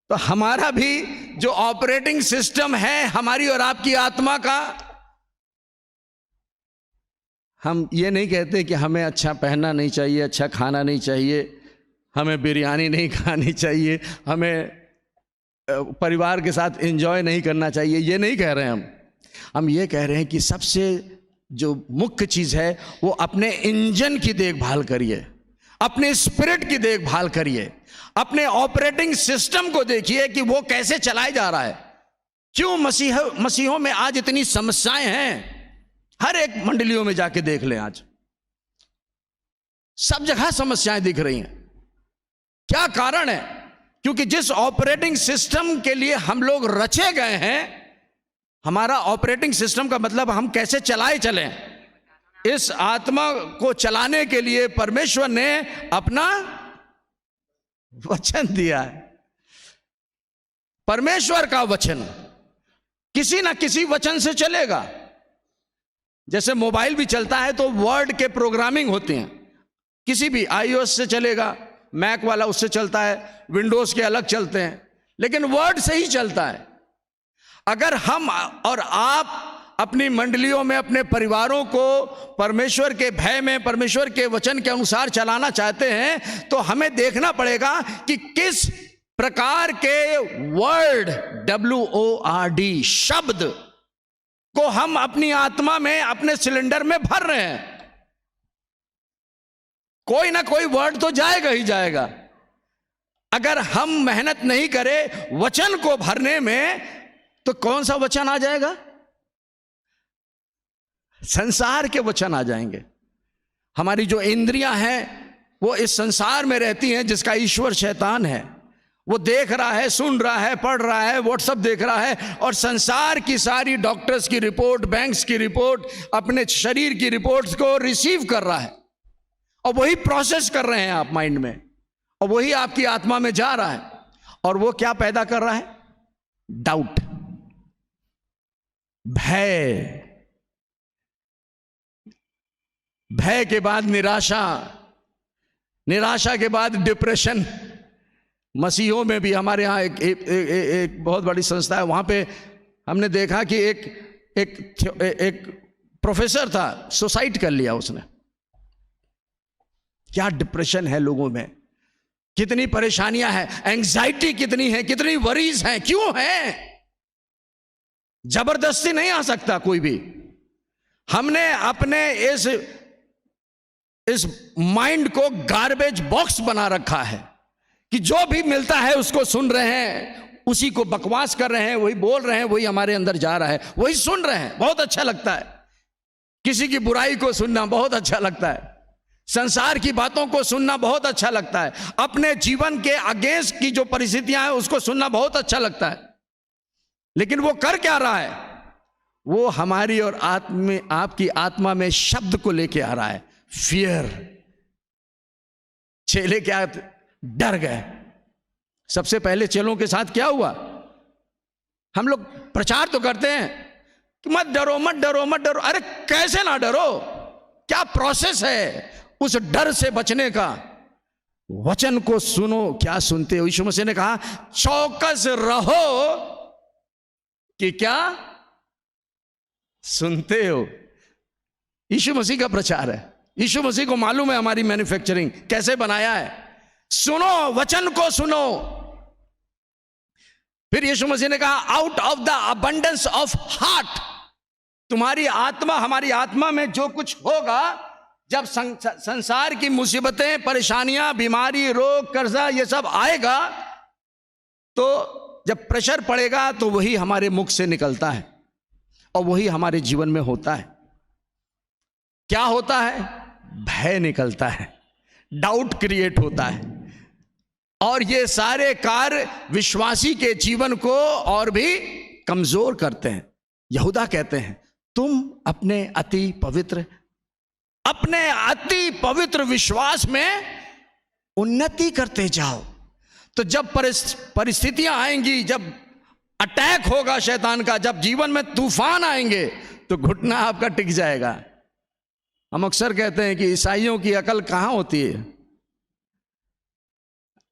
तो हमारा भी जो ऑपरेटिंग सिस्टम है हमारी और आपकी आत्मा का, हम ये नहीं कहते कि हमें अच्छा पहनना नहीं चाहिए, अच्छा खाना नहीं चाहिए, हमें बिरयानी नहीं खानी चाहिए, हमें परिवार के साथ एंजॉय नहीं करना चाहिए, ये नहीं कह रहे हैं हम ये कह रहे हैं कि सबसे जो मुख्य चीज़ है वो अपने इंजन की देखभाल करिए, अपने स्पिरिट की देखभाल करिए, अपने ऑपरेटिंग सिस्टम को देखिए कि वो कैसे चलाया जा रहा है। क्यों मसीहों में आज इतनी समस्याएं हैं? हर एक मंडलियों में जाके देख लें, आज सब जगह समस्याएं दिख रही हैं। क्या कारण है? क्योंकि जिस ऑपरेटिंग सिस्टम के लिए हम लोग रचे गए हैं, हमारा ऑपरेटिंग सिस्टम का मतलब हम कैसे चलाए चलें, इस आत्मा को चलाने के लिए परमेश्वर ने अपना वचन दिया है। परमेश्वर का वचन किसी ना किसी वचन से चलेगा। जैसे मोबाइल भी चलता है तो वर्ड के प्रोग्रामिंग होते हैं, किसी भी iOS से चलेगा, मैक वाला उससे चलता है, विंडोज के अलग चलते हैं, लेकिन वर्ड से ही चलता है। अगर हम और आप अपनी मंडलियों में अपने परिवारों को परमेश्वर के भय में, परमेश्वर के वचन के अनुसार चलाना चाहते हैं, तो हमें देखना पड़ेगा कि किस प्रकार के वर्ड, WORD शब्द को हम अपनी आत्मा में, अपने सिलेंडर में भर रहे हैं। कोई ना कोई वर्ड तो जाएगा ही जाएगा। अगर हम मेहनत नहीं करें वचन को भरने में, तो कौन सा वचन आ जाएगा? संसार के वचन आ जाएंगे। हमारी जो इंद्रियां हैं वो इस संसार में रहती हैं जिसका ईश्वर शैतान है। वो देख रहा है, सुन रहा है, पढ़ रहा है, व्हाट्सएप देख रहा है और संसार की सारी डॉक्टर्स की रिपोर्ट, बैंक्स की रिपोर्ट, अपने शरीर की रिपोर्ट्स को रिसीव कर रहा है और वही प्रोसेस कर रहे हैं आप माइंड में, और वही आपकी आत्मा में जा रहा है। और वो क्या पैदा कर रहा है? डाउट, भय, भय के बाद निराशा, निराशा के बाद डिप्रेशन। मसीहों में भी हमारे यहाँ एक बहुत बड़ी संस्था है, वहां पे हमने देखा कि एक प्रोफेसर था, सुसाइड कर लिया उसने। क्या डिप्रेशन है लोगों में, कितनी परेशानियां हैं, एंजाइटी कितनी है, कितनी वरीज हैं, क्यों है? जबरदस्ती नहीं आ सकता कोई भी। हमने अपने इस माइंड को गार्बेज बॉक्स बना रखा है कि जो भी मिलता है उसको सुन रहे हैं, उसी को बकवास कर रहे हैं, वही बोल रहे हैं, वही हमारे अंदर जा रहा है, वही सुन रहे हैं। बहुत अच्छा लगता है किसी की बुराई को सुनना, बहुत अच्छा लगता है संसार की बातों को सुनना, बहुत अच्छा लगता है अपने जीवन के अगेंस्ट की जो परिस्थितियां हैं उसको सुनना बहुत अच्छा लगता है। लेकिन वो कर क्या रहा है? वो हमारी और आपकी आत्मा में शब्द को लेके आ रहा है, फियर। चेले क्या डर गए। सबसे पहले चेलों के साथ क्या हुआ? हम लोग प्रचार तो करते हैं कि मत डरो, मत डरो, मत डरो। अरे कैसे ना डरो? क्या प्रोसेस है उस डर से बचने का? वचन को सुनो। क्या सुनते हो? यीशु मसीह ने कहा चौकस रहो कि क्या सुनते हो। यीशु मसीह का प्रचार है। यीशु मसीह को मालूम है हमारी मैन्युफैक्चरिंग कैसे बनाया है। सुनो, वचन को सुनो। फिर यीशु मसीह ने कहा out of the abundance of heart, तुम्हारी आत्मा, हमारी आत्मा में जो कुछ होगा, जब संसार की मुसीबतें, परेशानियां, बीमारी, रोग, कर्जा, ये सब आएगा, तो जब प्रेशर पड़ेगा तो वही हमारे मुख से निकलता है और वही हमारे जीवन में होता है। क्या होता है? भय निकलता है, डाउट क्रिएट होता है, और ये सारे कार्य विश्वासी के जीवन को और भी कमजोर करते हैं। यहूदा कहते हैं तुम अपने अति पवित्र विश्वास में उन्नति करते जाओ। तो जब परिस्थितियां आएंगी, जब अटैक होगा शैतान का, जब जीवन में तूफान आएंगे, तो घुटना आपका टिक जाएगा। हम अक्सर कहते हैं कि ईसाइयों की अकल कहां होती है?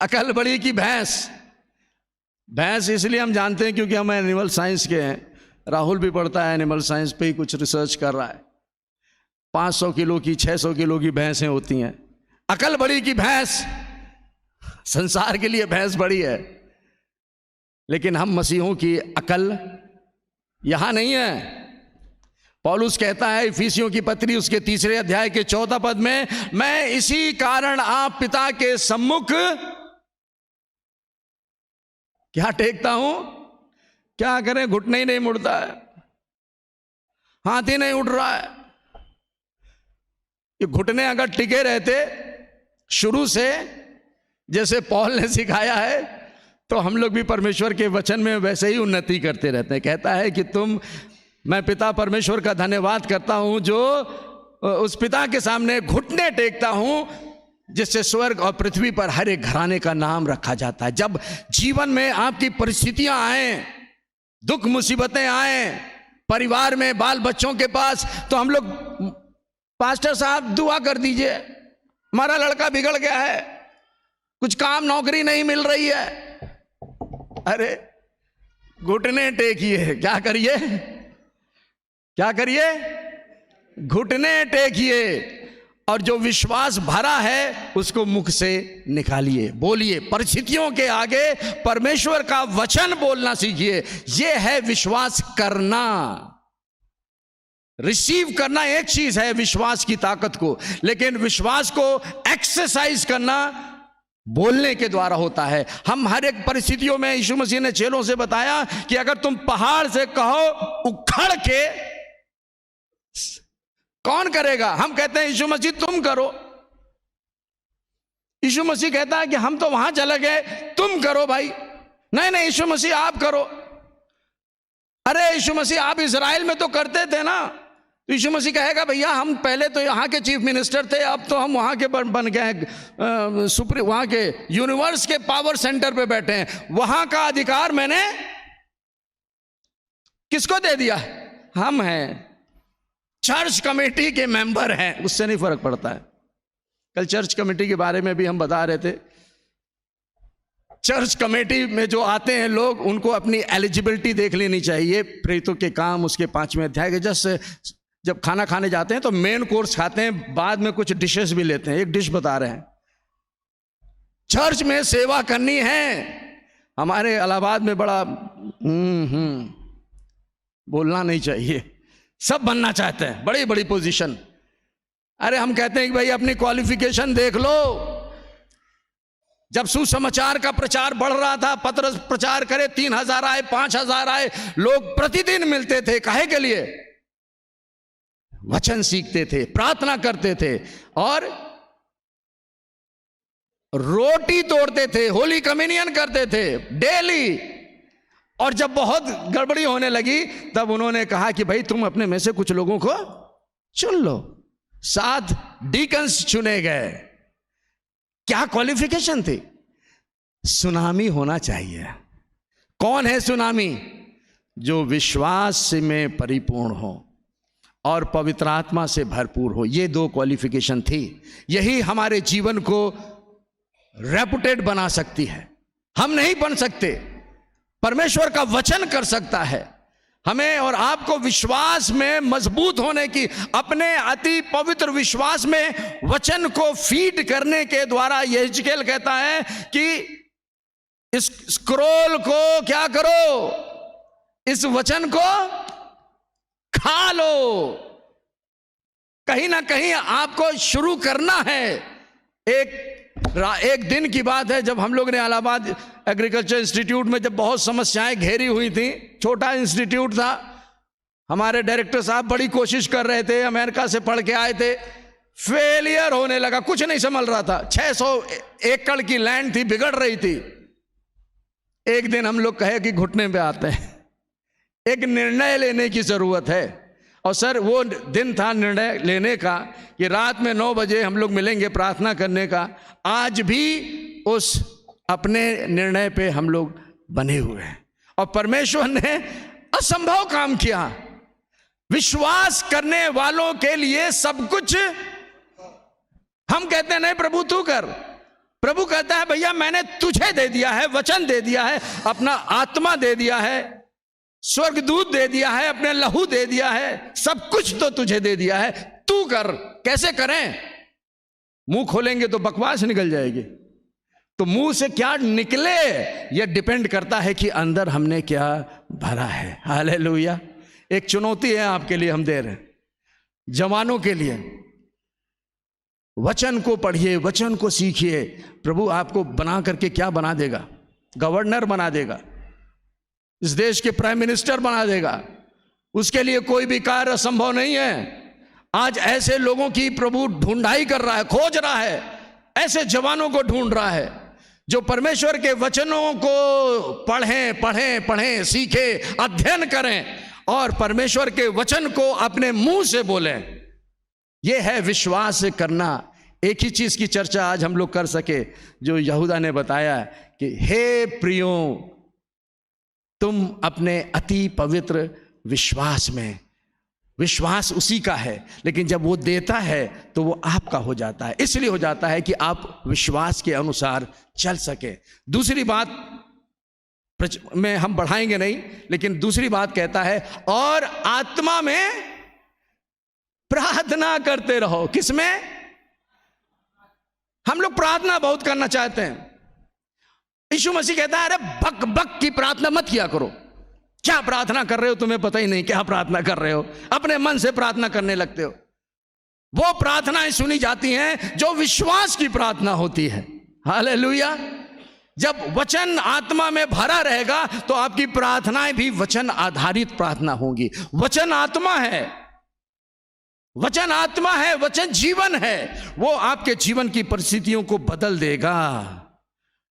अकल बड़ी की भैंस। भैंस इसलिए हम जानते हैं क्योंकि हम एनिमल साइंस के हैं। राहुल भी पढ़ता है एनिमल साइंस पे ही, कुछ रिसर्च कर रहा है। 500 किलो की, 600 किलो की भैंसें होती हैं। अकल बड़ी की भैंस। संसार के लिए भैंस बड़ी है, लेकिन हम मसीहों की अकल यहां नहीं है। पौलुस कहता है इफिसियों की पत्री उसके 3 अध्याय के 14 पद में, मैं इसी कारण आप पिता के सम्मुख क्या टेकता हूं? क्या करें? घुटने ही नहीं मुड़ता है, हाथ ही नहीं उठ रहा है। ये घुटने अगर टिके रहते शुरू से, जैसे पौल ने सिखाया है, तो हम लोग भी परमेश्वर के वचन में वैसे ही उन्नति करते रहते हैं। कहता है कि मैं पिता परमेश्वर का धन्यवाद करता हूं जो उस पिता के सामने घुटने टेकता हूं जिससे स्वर्ग और पृथ्वी पर हर एक घराने का नाम रखा जाता है। जब जीवन में आपकी परिस्थितियां आए, दुख मुसीबतें आए, परिवार में बाल बच्चों के पास, तो हम लोग पास्टर साहब दुआ कर दीजिए, हमारा लड़का बिगड़ गया है, कुछ काम नौकरी नहीं मिल रही है। अरे घुटने टेकिए। क्या करिए? क्या करिए? घुटने टेकिए, और जो विश्वास भरा है उसको मुख से निकालिए, बोलिए। परिस्थितियों के आगे परमेश्वर का वचन बोलना सीखिए। यह है विश्वास करना। रिसीव करना एक चीज है, विश्वास की ताकत को, लेकिन विश्वास को एक्सरसाइज करना बोलने के द्वारा होता है। हम हर एक परिस्थितियों में, यीशु मसीह ने चेलों से बताया कि अगर तुम पहाड़ से कहो उखड़ के, कौन करेगा? हम कहते हैं यीशु मसीह तुम करो। यीशु मसीह कहता है कि हम तो वहां चले गए, तुम करो भाई। नहीं नहीं यीशु मसीह आप करो। अरे यीशु मसीह आप इजराइल में तो करते थे ना। तो यीशु मसीह कहेगा भैया हम पहले तो यहाँ के चीफ मिनिस्टर थे, अब तो हम वहाँ के बन गए सुप्रीम, वहाँ के यूनिवर्स के पावर सेंटर पे बैठे हैं। वहाँ का अधिकार मैंने किसको दे दिया? हम हैं, चर्च कमेटी के मेंबर हैं, उससे नहीं फर्क पड़ता है। कल चर्च कमेटी के बारे में भी हम बता रहे थे। चर्च कमेटी में जो आते हैं लोग, उनको अपनी एलिजिबिलिटी देख लेनी चाहिए। प्रेरितों के काम उसके 5वें अध्याय के जस्ट जब खाना खाने जाते हैं तो मेन कोर्स खाते हैं, बाद में कुछ डिशेस भी लेते हैं। एक डिश बता रहे हैं, चर्च में सेवा करनी है। हमारे इलाहाबाद में बड़ा बोलना नहीं चाहिए, सब बनना चाहते हैं, बड़ी बड़ी पोजीशन। अरे हम कहते हैं कि भाई अपनी क्वालिफिकेशन देख लो। जब सुसमाचार का प्रचार बढ़ रहा था, पतरस प्रचार करे, 3000 आए, 5000 आए, लोग प्रतिदिन मिलते थे। काहे के लिए? वचन सीखते थे, प्रार्थना करते थे और रोटी तोड़ते थे, होली कम्युनियन करते थे डेली। और जब बहुत गड़बड़ी होने लगी तब उन्होंने कहा कि भाई तुम अपने में से कुछ लोगों को चुन लो। 7 डीकन्स चुने गए। क्या क्वालिफिकेशन थी? सुनामी होना चाहिए। कौन है सुनामी? जो विश्वास में परिपूर्ण हो और पवित्र आत्मा से भरपूर हो। ये 2 क्वालिफिकेशन थी। यही हमारे जीवन को रेपुटेड बना सकती है। हम नहीं बन सकते, परमेश्वर का वचन कर सकता है। हमें और आपको विश्वास में मजबूत होने की, अपने अति पवित्र विश्वास में वचन को फीड करने के द्वारा, यहेजकेल कहता है कि इस स्क्रोल को क्या करो? इस वचन को खा लो। कहीं ना कहीं आपको शुरू करना है। एक दिन की बात है, जब हम लोग ने इलाहाबाद एग्रीकल्चर इंस्टीट्यूट में जब बहुत समस्याएं घेरी हुई थी, छोटा इंस्टीट्यूट था, हमारे डायरेक्टर साहब बड़ी कोशिश कर रहे थे, अमेरिका से पढ़ के आए थे, फेलियर होने लगा, कुछ नहीं संभल रहा था। 600 एकड़ की लैंड थी, बिगड़ रही थी। एक दिन हम लोग कहे कि घुटने पे आते हैं, एक निर्णय लेने की जरूरत है। और सर वो दिन था निर्णय लेने का कि रात में 9 बजे हम लोग मिलेंगे प्रार्थना करने का। आज भी उस अपने निर्णय पे हम लोग बने हुए हैं और परमेश्वर ने असंभव काम किया। विश्वास करने वालों के लिए सब कुछ। हम कहते हैं नहीं प्रभु तू कर, प्रभु कहता है भैया मैंने तुझे दे दिया है, वचन दे दिया है, अपना आत्मा दे दिया है, स्वर्गदूत दे दिया है, अपने लहू दे दिया है, सब कुछ तो तुझे दे दिया है, तू कर। कैसे करें? मुंह खोलेंगे तो बकवास निकल जाएगी। तो मुंह से क्या निकले यह डिपेंड करता है कि अंदर हमने क्या भरा है। हालेलुया। एक चुनौती है आपके लिए हम दे रहे हैं, जवानों के लिए। वचन को पढ़िए, वचन को सीखिए। प्रभु आपको बना करके क्या बना देगा? गवर्नर बना देगा, इस देश के प्राइम मिनिस्टर बना देगा। उसके लिए कोई भी कार्य असंभव नहीं है। आज ऐसे लोगों की प्रभु ढूंढाई कर रहा है, खोज रहा है, ऐसे जवानों को ढूंढ रहा है जो परमेश्वर के वचनों को पढ़ें, सीखें, अध्ययन करें और परमेश्वर के वचन को अपने मुंह से बोलें। यह है विश्वास करना। एक ही चीज की चर्चा आज हम लोग कर सके जो यहूदा ने बताया कि हे प्रियो, तुम अपने अति पवित्र विश्वास में, विश्वास उसी का है, लेकिन जब वो देता है तो वो आपका हो जाता है। इसलिए हो जाता है कि आप विश्वास के अनुसार चल सके। दूसरी बात में हम बढ़ाएंगे नहीं, लेकिन दूसरी बात कहता है और आत्मा में प्रार्थना करते रहो। किसमें? हम लोग प्रार्थना बहुत करना चाहते हैं। यीशु मसीह कहता है अरे बक बक की प्रार्थना मत किया करो। क्या प्रार्थना कर रहे हो तुम्हें पता ही नहीं क्या प्रार्थना कर रहे हो, अपने मन से प्रार्थना करने लगते हो। वो प्रार्थनाएं सुनी जाती हैं जो विश्वास की प्रार्थना होती है। हालेलुया। जब वचन आत्मा में भरा रहेगा तो आपकी प्रार्थनाएं भी वचन आधारित प्रार्थना होंगी। वचन आत्मा है, वचन आत्मा है, वचन जीवन है। वो आपके जीवन की परिस्थितियों को बदल देगा।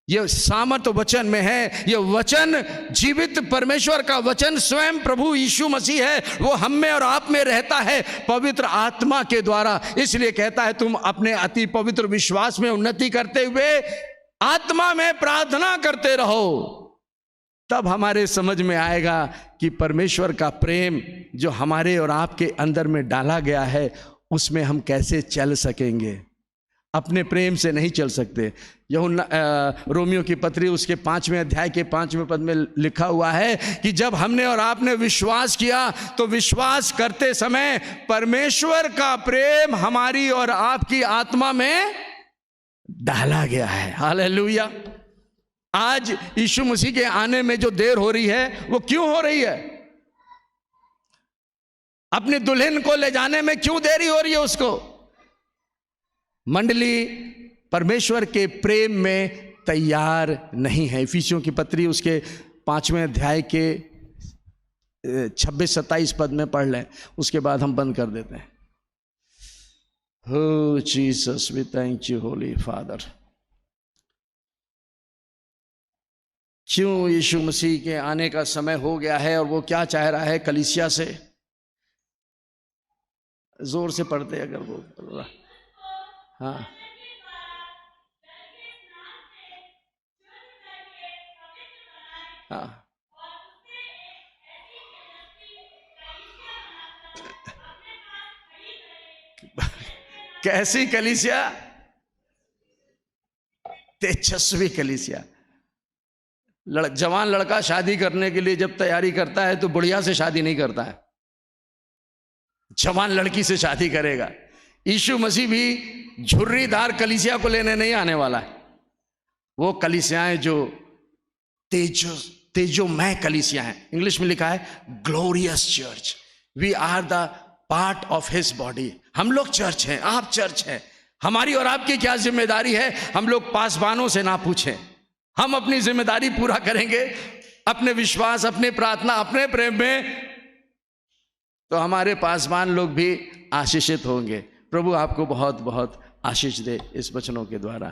ये सामर्थ वचन में है। ये वचन जीवित परमेश्वर का वचन स्वयं प्रभु यीशु मसीह है। वो हम में और आप में रहता है पवित्र आत्मा के द्वारा। इसलिए कहता है तुम अपने अति पवित्र विश्वास में उन्नति करते हुए आत्मा में प्रार्थना करते रहो। तब हमारे समझ में आएगा कि परमेश्वर का प्रेम जो हमारे और आपके अंदर में डाला गया है उसमें हम कैसे चल सकेंगे। अपने प्रेम से नहीं चल सकते। यूहन्ना रोमियो की पत्री उसके 5वें अध्याय के 5वें पद में लिखा हुआ है कि जब हमने और आपने विश्वास किया तो विश्वास करते समय परमेश्वर का प्रेम हमारी और आपकी आत्मा में डाला गया है। हालेलुया। आज यीशु मसीह के आने में जो देर हो रही है वो क्यों हो रही है? अपनी दुल्हन को ले जाने में क्यों देरी हो रही है उसको? मंडली परमेश्वर के प्रेम में तैयार नहीं है। इफिसियों की पत्री उसके 5वें अध्याय के 26-27 पद में पढ़ लें, उसके बाद हम बंद कर देते हैं। Oh Jesus, we thank you, Holy Father। क्यों यीशु मसीह के आने का समय हो गया है और वो क्या चाह रहा है कलीसिया से? जोर से पढ़ते अगर वो, हाँ, हाँ, कैसी कलीसिया? तेजस्वी कलीसिया। जवान लड़का शादी करने के लिए जब तैयारी करता है तो बुढ़िया से शादी नहीं करता है, जवान लड़की से शादी करेगा। यीशु मसीह भी झुर्रीदार कलीसिया को लेने नहीं आने वाला है। वो कलीसियाएं जो तेजोमय कलीसिया हैं, इंग्लिश में लिखा है glorious church. We are the part of his body. हम लोग चर्च हैं, आप चर्च हैं। हमारी और आपकी क्या जिम्मेदारी है? हम लोग पासबानों से ना पूछें, हम अपनी जिम्मेदारी पूरा करेंगे अपने विश्वास, अपने प्रार्थना, अपने प्रेम में, तो हमारे पासबान लोग भी आशीषित होंगे। प्रभु आपको बहुत बहुत आशीष दे इस वचनों के द्वारा।